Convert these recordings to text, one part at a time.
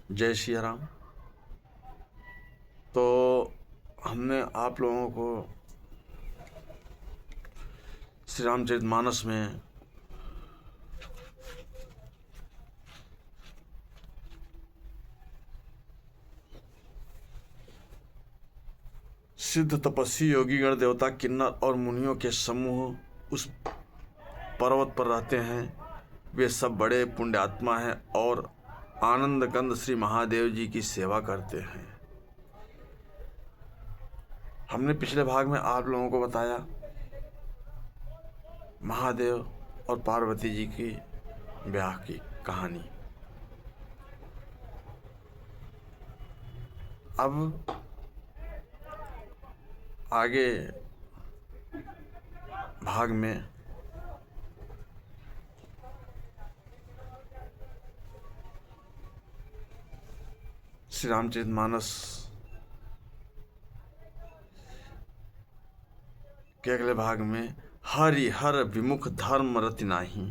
जय सिया राम। तो हमने आप लोगों को श्री रामचरितमानस में सिद्ध तपस्वी योगी गण देवता किन्नर और मुनियों के समूह उस पर्वत पर रहते हैं। वे सब बड़े पुण्यात्मा हैं और आनंद कंद श्री महादेव जी की सेवा करते हैं। हमने पिछले भाग में आप लोगों को बताया महादेव और पार्वती जी की ब्याह की कहानी। अब आगे भाग में श्री रामचरितमानस के अगले भाग में हरि हर विमुख धर्म रति नाही,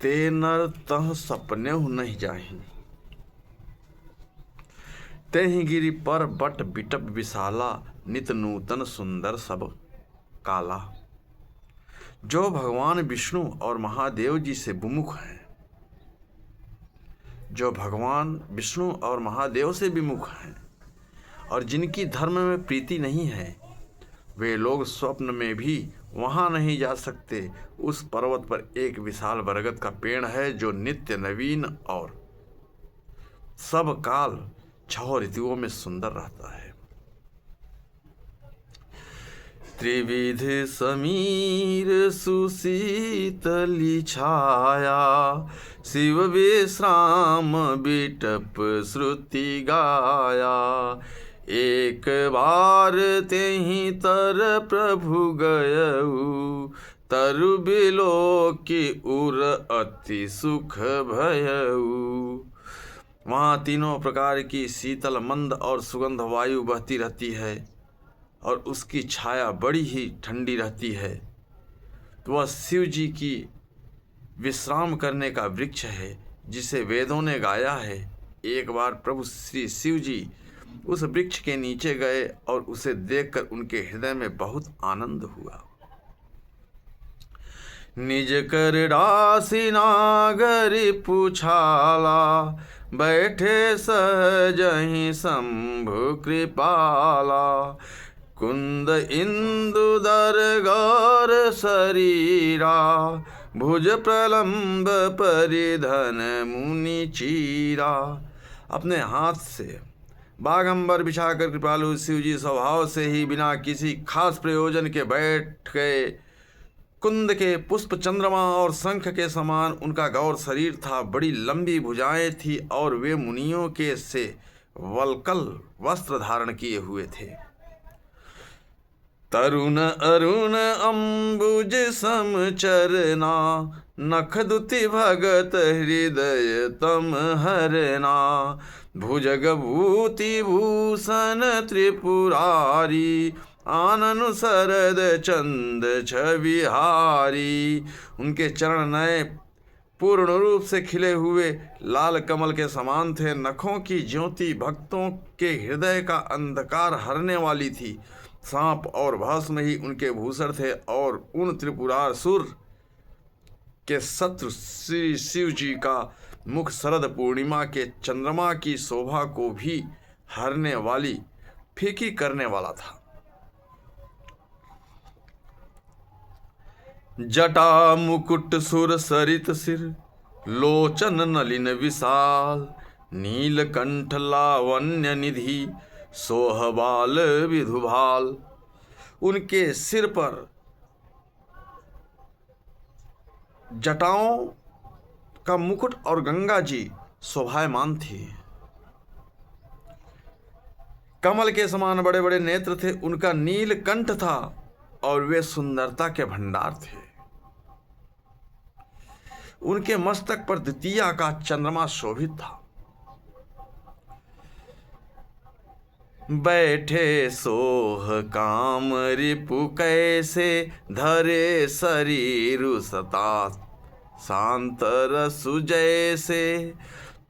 ते नर तह सपने नहीं जाही, ते ही गिरी पर बट बिटप विशाला, नित नूतन सुंदर सब काला। जो भगवान विष्णु और महादेव जी से विमुख हैं, जो भगवान विष्णु और महादेव से विमुख हैं और जिनकी धर्म में प्रीति नहीं है, वे लोग स्वप्न में भी वहाँ नहीं जा सकते। उस पर्वत पर एक विशाल बरगद का पेड़ है जो नित्य नवीन और सब काल 6 ऋतुओं में सुंदर रहता है। त्रिविध समीर सुशीतली छाया, शिव विश्राम बिटप श्रुति गाया। एक बार तेहि तर प्रभु गयऊ, तरु बिलो की उर अति सुख भयऊ। वहाँ तीनों प्रकार की शीतल मंद और सुगंध वायु बहती रहती है और उसकी छाया बड़ी ही ठंडी रहती है। तो वह शिव जी की विश्राम करने का वृक्ष है जिसे वेदों ने गाया है। एक बार प्रभु श्री शिव जी उस वृक्ष के नीचे गए और उसे देखकर उनके हृदय में बहुत आनंद हुआ। निज कर डासी नागरि पुछाला, बैठे सहजहि शंभु कृपाला। कुंद इंदु दर गौर शरीरा, भुज प्रलंब परिधन मुनि चीरा। अपने हाथ से बागंबर बिछाकर कृपालु शिव जी स्वभाव से ही बिना किसी खास प्रयोजन के बैठ गए। कुंद के पुष्प चंद्रमा और शंख के समान उनका गौर शरीर था, बड़ी लंबी भुजाएं थी और वे मुनियों के से वल्कल वस्त्र धारण किए हुए थे। तरुण अरुण अंबुज समचरना, नख दुति भगत हृदय तम हरना। भुजग भूति भूषण त्रिपुरारी, आनन शरद चंद छविहारी। उनके चरण नए पूर्ण रूप से खिले हुए लाल कमल के समान थे। नखों की ज्योति भक्तों के हृदय का अंधकार हरने वाली थी। सांप और भस्म ही उनके भूषण थे और उन त्रिपुरासुर के शत्रु श्री शिव जी का मुख शरद पूर्णिमा के चंद्रमा की शोभा को भी हरने वाली फीकी करने वाला था। जटा मुकुट सुर सरित सिर, लोचन नलिन विशाल। नीलकंठ लावण्य निधि, सोहबाल विधुभाल। उनके सिर पर जटाओं का मुकुट और गंगा जी शोभायमान थी। कमल के समान बड़े बड़े नेत्र थे। उनका नीलकंठ था और वे सुंदरता के भंडार थे। उनके मस्तक पर द्वितीया का चंद्रमा शोभित था। बैठे सोह काम रिपु कैसे, धरे शरीर सता। शांत रसु जैसे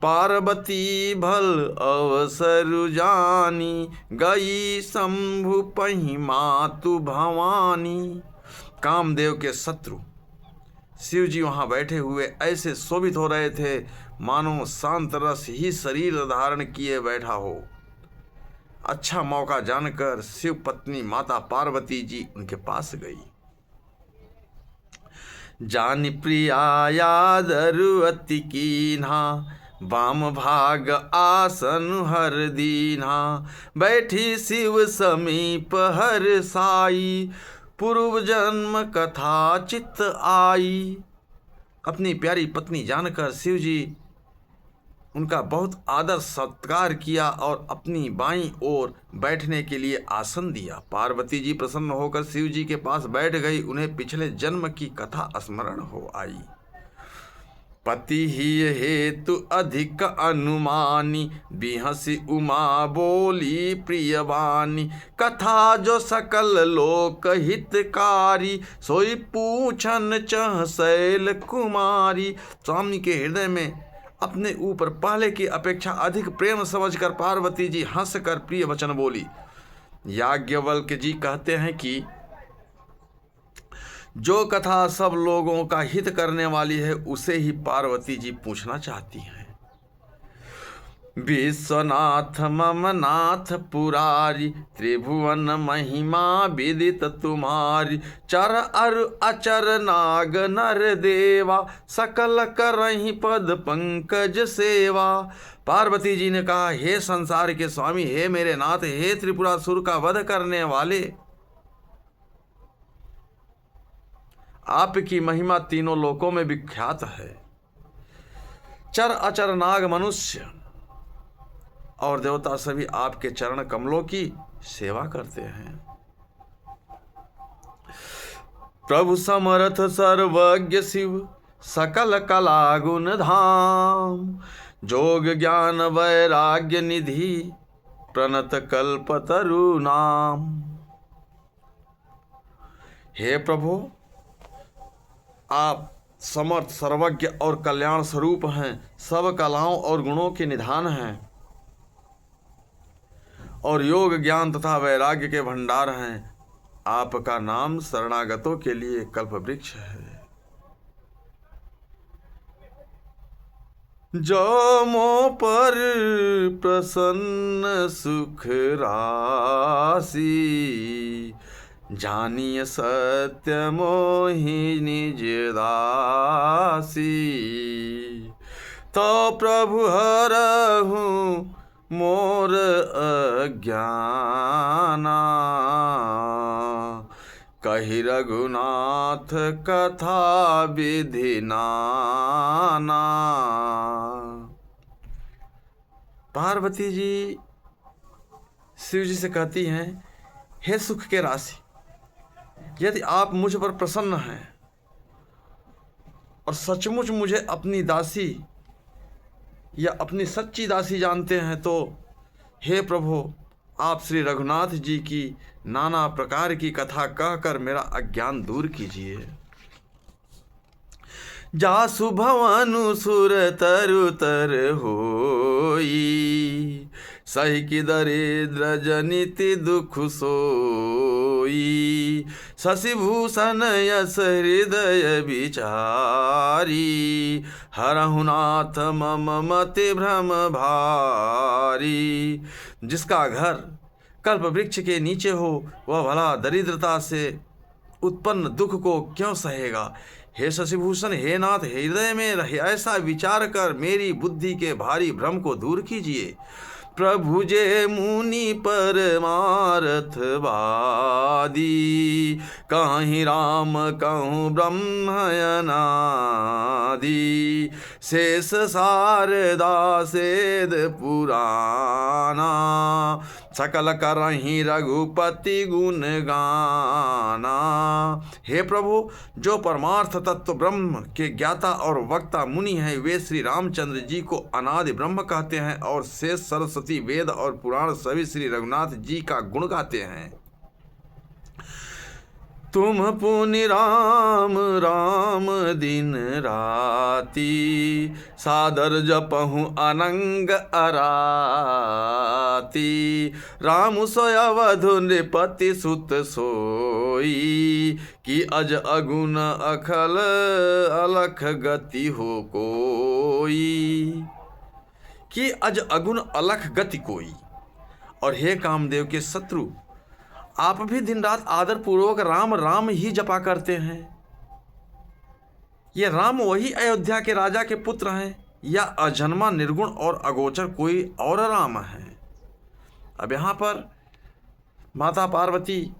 पार्वती भल अवसर जानी, गई शंभु पही मातु भवानी। कामदेव के शत्रु शिव जी वहां बैठे हुए ऐसे शोभित हो रहे थे मानो शांत रस ही शरीर धारण किए बैठा हो। अच्छा मौका जानकर शिव पत्नी माता पार्वती जी उनके पास गई। जानि प्रिया यादरु अति कीन्हा, वाम भाग आसन हर दीन्हा। बैठी शिव समीप हर साई, पूर्व जन्म कथा चित आई। अपनी प्यारी पत्नी जानकर शिव जी उनका बहुत आदर सत्कार किया और अपनी बाईं ओर बैठने के लिए आसन दिया। पार्वती जी प्रसन्न होकर शिव जी के पास बैठ गई। उन्हें पिछले जन्म की कथा स्मरण हो आई। पति ही हेतु अधिक अनुमानी, बिहसी उमा बोली प्रियवानी। कथा जो सकल लोक हितकारी, सोई पूछन चह शैल कुमारी। स्वामी के हृदय में अपने ऊपर पहले की अपेक्षा अधिक प्रेम समझकर पार्वती जी हंसकर प्रिय वचन बोली। याज्ञवल्क्य जी कहते हैं कि जो कथा सब लोगों का हित करने वाली है उसे ही पार्वती जी पूछना चाहती हैं। विश्वनाथ मम नाथ पुरारी, त्रिभुवन महिमा विदित तुम्हारी। चर अर अचर नाग नर देवा, सकल करहि पद पंकज सेवा। पार्वती जी ने कहा, हे संसार के स्वामी, हे मेरे नाथ, हे त्रिपुरासुर का वध करने वाले, आपकी महिमा तीनों लोकों में विख्यात है। चर अचर नाग मनुष्य और देवता सभी आपके चरण कमलों की सेवा करते हैं। प्रभु समर्थ सर्वज्ञ शिव, सकल कला गुण धाम। जोग ज्ञान वैराग्य निधि, प्रणत कल्पतरु नाम। हे प्रभु, आप समर्थ सर्वज्ञ और कल्याण स्वरूप हैं, सब कलाओं और गुणों के निधान हैं और योग ज्ञान तथा वैराग्य के भंडार हैं। आपका नाम शरणागतों के लिए कल्प वृक्ष है। जो मो पर प्रसन्न सुख राशि, जानिय सत्य मोहि निज दासी। तो प्रभु हरहु मोर अज्ञाना, कहि रघुनाथ कथा विधि नाना। पार्वती जी शिव जी से कहती हैं, हे सुख के राशि, यदि आप मुझ पर प्रसन्न हैं और सचमुच मुझे अपनी दासी या अपनी सच्ची दासी जानते हैं तो हे प्रभु, आप श्री रघुनाथ जी की नाना प्रकार की कथा कहकर मेरा अज्ञान दूर कीजिए। जासु भवनु सुर तरु तर होई, सही की दरिद्र जनिति दुख सोई। शशि भूषण यस हृदय विचारी, हरहु नाथ मम मति भ्रम भारी। जिसका घर कल्प वृक्ष के नीचे हो वह भला दरिद्रता से उत्पन्न दुख को क्यों सहेगा। हे शशिभूषण, हे नाथ, हृदय में ऐसा विचार कर मेरी बुद्धि के भारी भ्रम को दूर कीजिए। प्रभु जे मुनि परमारथ वादी, कहीं राम कहूँ ब्रह्म अनादि। शेष शारदा सेद पुराना, सकल करहि रघुपति गुण गाना। हे प्रभु, जो परमार्थ तत्व ब्रह्म के ज्ञाता और वक्ता मुनि हैं वे श्री रामचंद्र जी को अनादि ब्रह्म कहते हैं और शेष सरस्वती वेद और पुराण सभी श्री रघुनाथ जी का गुण गाते हैं। तुम पुनि राम राम दिन राती, सादर जपहु अनंग अराती। राम सोय अवधु नृपति सुत सोई, कि अज अगुन अखल अलख गति हो कोई। कि अज अगुन अलख गति कोई। और हे कामदेव के शत्रु, आप भी दिन रात आदर पूर्वक राम राम ही जपा करते हैं। ये राम वही अयोध्या के राजा के पुत्र हैं या अजन्मा निर्गुण और अगोचर कोई और राम है? अब यहाँ पर माता पार्वती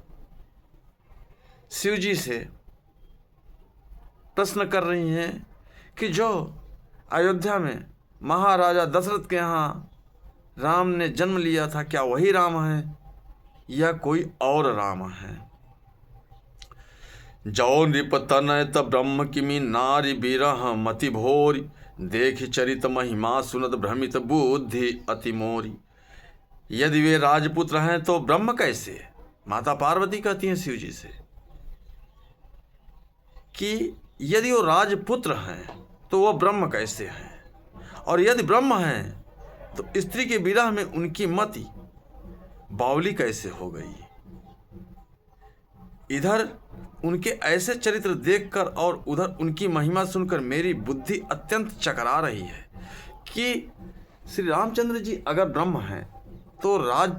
शिव जी से प्रश्न कर रही हैं कि जो अयोध्या में महाराजा दशरथ के यहाँ राम ने जन्म लिया था, क्या वही राम है या कोई और राम है? जौ नृप तनय त ब्रह्म किमि नारी बिरह मति भोरी, देख चरित महिमा सुनत भ्रमित बुद्धि अति मोरी। यदि वे राजपुत्र हैं तो ब्रह्म कैसे? माता पार्वती कहती हैं शिव जी से कि यदि वो राजपुत्र हैं तो वो ब्रह्म कैसे हैं, और यदि ब्रह्म हैं तो स्त्री के विरह में उनकी मति बावली कैसे हो गई। इधर उनके ऐसे चरित्र देखकर और उधर उनकी महिमा सुनकर मेरी बुद्धि अत्यंत चकरा रही है कि श्री रामचंद्र जी अगर ब्रह्म हैं तो राज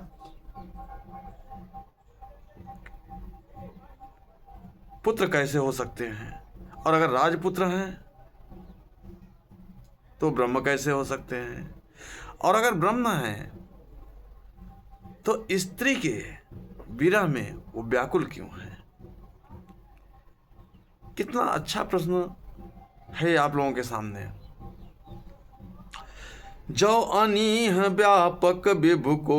पुत्र कैसे हो सकते हैं, और अगर राजपुत्र हैं तो ब्रह्म कैसे हो सकते हैं, और अगर ब्रह्म हैं तो स्त्री के विरह में वो व्याकुल क्यों है? कितना अच्छा प्रश्न है आप लोगों के सामने। जो अनीह व्यापक विभु को,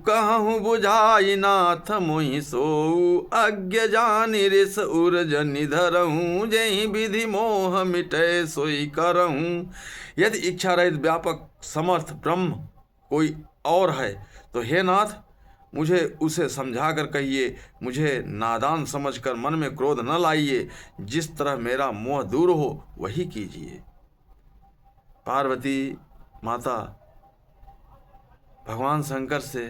कहूँ बुझाई नाथ मोहि सोऊ। अज्ञ जानि ऋष उर्ज निधरहूँ, जहि विधि मोह मिटै सोई करहूँ। यदि इच्छा रहित व्यापक समर्थ ब्रह्म कोई और है तो हे नाथ मुझे उसे समझा कर कहिए, मुझे नादान समझकर मन में क्रोध न लाइए, जिस तरह मेरा मोह दूर हो वही कीजिए। पार्वती माता भगवान शंकर से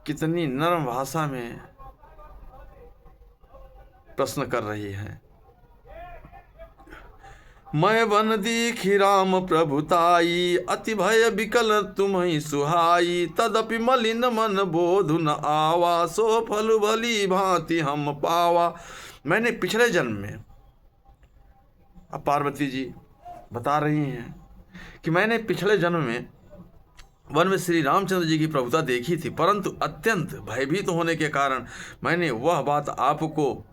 कितनी नरम भाषा में प्रश्न कर रही है। मैं वन दीखी राम प्रभुताई, अति भय विकल तुम्हि सुहाई। तदपि मलिन मन बोधु न आवा, सो फल भली भांति हम पावा। मैंने पिछले जन्म में, अब पार्वती जी बता रही हैं कि मैंने पिछले जन्म में वन में श्री रामचंद्र जी की प्रभुता देखी थी, परंतु अत्यंत भयभीत होने के कारण मैंने वह बात आपको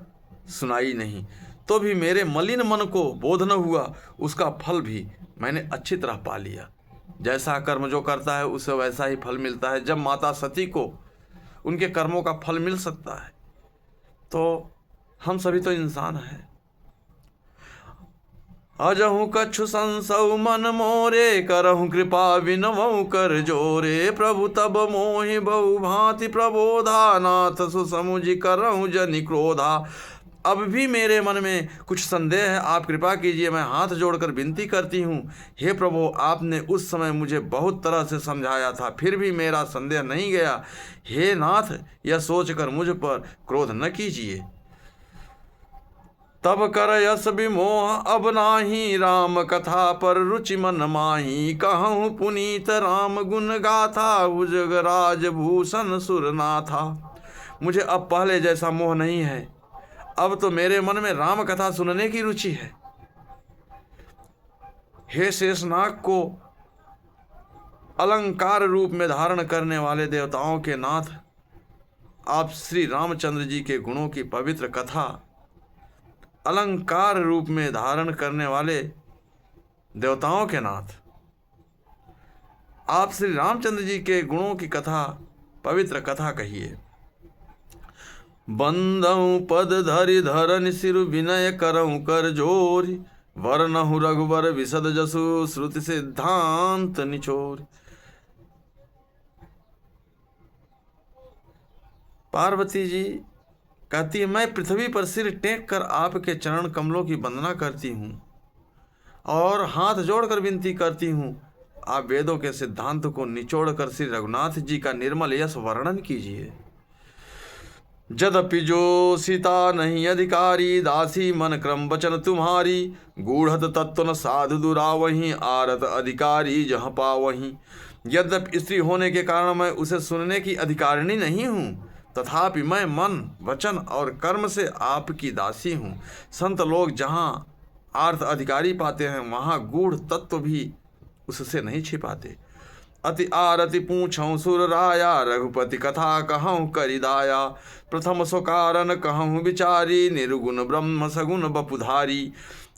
सुनाई नहीं। तो भी मेरे मलिन मन को बोध न हुआ, उसका फल भी मैंने अच्छी तरह पा लिया। जैसा कर्म जो करता है उसे वैसा ही फल मिलता है। जब माता सती को उनके कर्मों का फल मिल सकता है तो हम सभी तो इंसान हैं। अजहु कछु संसौ मन मोरे, करहु कृपा विनवौ कर जोरे। प्रभु तब मोहि बहु भांति प्रबोधा, नाथ सुसमुझि करहु जनि क्रोधा। अब भी मेरे मन में कुछ संदेह है, आप कृपा कीजिए, मैं हाथ जोड़कर विनती करती हूँ। हे प्रभु, आपने उस समय मुझे बहुत तरह से समझाया था, फिर भी मेरा संदेह नहीं गया। हे नाथ, यह सोचकर मुझ पर क्रोध न कीजिए। तब कर यस विमोह अब नाही, राम कथा पर रुचि मन माही। कहूँ पुनीत राम गुण गाथा, भुजगराज भूषण सुरनाथा। मुझे अब पहले जैसा मोह नहीं है, अब तो मेरे मन में राम कथा सुनने की रुचि है। हे शेषनाग को अलंकार रूप में धारण करने वाले देवताओं के नाथ, आप श्री रामचंद्र जी के गुणों की पवित्र कथा अलंकार रूप में धारण करने वाले देवताओं के नाथ, आप श्री रामचंद्र जी के गुणों की कथा, पवित्र कथा कहिए। बंदहु पद धरि धरन सिर, विनय करहु कर जोरी। वरनहु रघुवर विशद जसु, श्रुति सिद्धांत निचोर। पार्वती जी कहती है, मैं पृथ्वी पर सिर टेक कर आपके चरण कमलों की वंदना करती हूँ और हाथ जोड़कर विनती करती हूँ, आप वेदों के सिद्धांत को निचोड़कर श्री रघुनाथ जी का निर्मल यश वर्णन कीजिए। जदपि जो सीता नहीं अधिकारी, दासी मन क्रम वचन तुम्हारी, गूढ़त तत्व न साधु दुरा वहीं, आरत अधिकारी जहाँ पावहीं। यद्यपि स्त्री होने के कारण मैं उसे सुनने की अधिकारिणी नहीं हूँ, तथापि मैं मन वचन और कर्म से आपकी दासी हूँ। संत लोग जहाँ आर्थ अधिकारी पाते हैं, वहाँ गूढ़ तत्व भी उससे नहीं छिपाते। अति आरति पूछऊँ सुर राया, रघुपति कथा कहूँ करिदाया। प्रथम सो कारण कहूँ विचारी, निर्गुण ब्रह्म सगुण बपुधारी।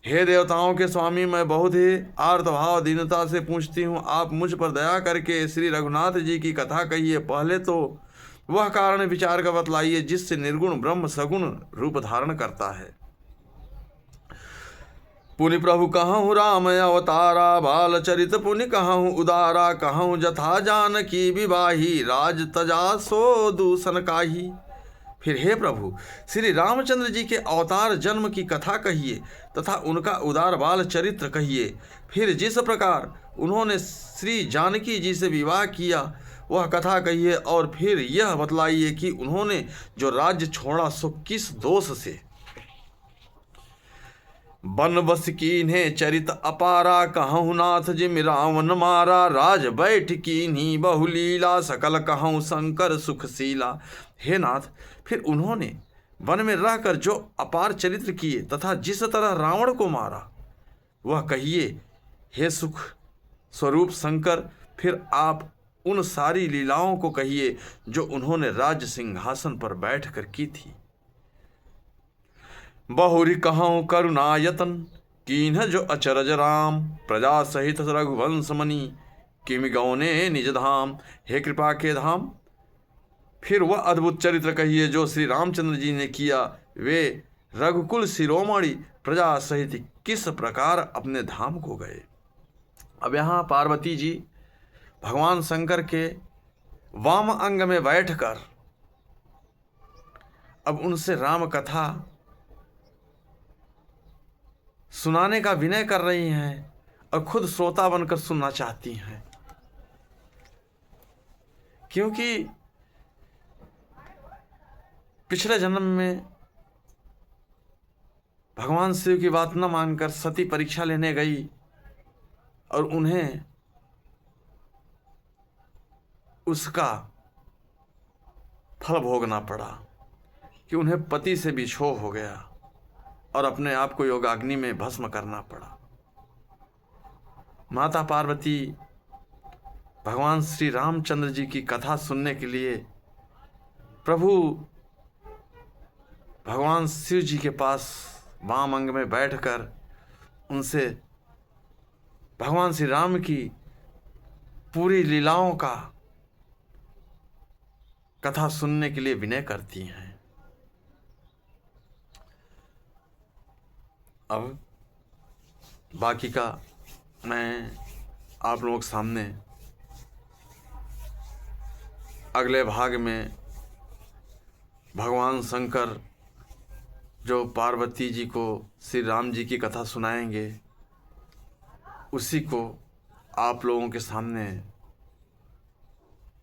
हे देवताओं के स्वामी, मैं बहुत ही आर्तभाव दीनता से पूछती हूँ, आप मुझ पर दया करके श्री रघुनाथ जी की कथा कहिए। पहले तो वह कारण विचार का बतलाइए जिससे निर्गुण ब्रह्म सगुण रूप धारण करता है। पुनि प्रभु कहूँ राम अवतारा, बाल चरित पुनि कहूँ उदारा। कहूँ जथा जानकी विवाही, राज तजा सो दूषण काही। फिर हे प्रभु, श्री रामचंद्र जी के अवतार जन्म की कथा कहिए तथा उनका उदार बाल चरित्र कहिए। फिर जिस प्रकार उन्होंने श्री जानकी जी से विवाह किया वह कथा कहिए, और फिर यह बतलाइए कि उन्होंने जो राज्य छोड़ा सो किस दोष से। बन बस कीन्हे चरित अपारा, कहूँ नाथ जिमि रावण मारा। राज बैठ कीन्ही बहुलीला, सकल कहूँ शंकर सुखशीला। हे नाथ, फिर उन्होंने वन में रहकर जो अपार चरित्र किए तथा जिस तरह रावण को मारा वह कहिए। हे सुख स्वरूप शंकर, फिर आप उन सारी लीलाओं को कहिए जो उन्होंने राज सिंहासन पर बैठकर की थी। बहुरी कहूँ करुणायतन, कीन्ह जो अचरज राम। प्रजा सहित रघुवंश मणि, किमि गौने निज धाम। हे कृपा के धाम, फिर वह अद्भुत चरित्र कहिए जो श्री रामचंद्र जी ने किया। वे रघुकुल शिरोमणि प्रजा सहित किस प्रकार अपने धाम को गए। अब यहाँ पार्वती जी भगवान शंकर के वाम अंग में बैठकर अब उनसे राम कथा सुनाने का विनय कर रही हैं और खुद श्रोता बनकर सुनना चाहती हैं, क्योंकि पिछले जन्म में भगवान शिव की बात न मानकर सती परीक्षा लेने गई और उन्हें उसका फल भोगना पड़ा कि उन्हें पति से भी क्षोभ हो गया और अपने आप को योगाग्नि में भस्म करना पड़ा। माता पार्वती भगवान श्री रामचंद्र जी की कथा सुनने के लिए प्रभु भगवान शिव जी के पास वाम अंग में बैठकर उनसे भगवान श्री राम की पूरी लीलाओं का कथा सुनने के लिए विनय करती हैं। अब बाकी का मैं आप लोगों के सामने अगले भाग में भगवान शंकर जो पार्वती जी को श्री राम जी की कथा सुनाएंगे उसी को आप लोगों के सामने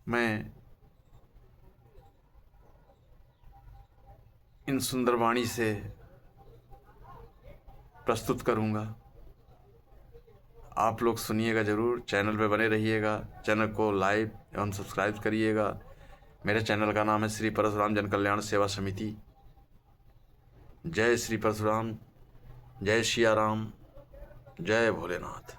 मैं इन सुंदर वाणी से प्रस्तुत करूंगा। आप लोग सुनिएगा ज़रूर, चैनल पे बने रहिएगा, चैनल को लाइक एवं सब्सक्राइब करिएगा। मेरे चैनल का नाम है श्री परशुराम जन कल्याण सेवा समिति। जय श्री परशुराम, जय सिया राम, जय भोलेनाथ।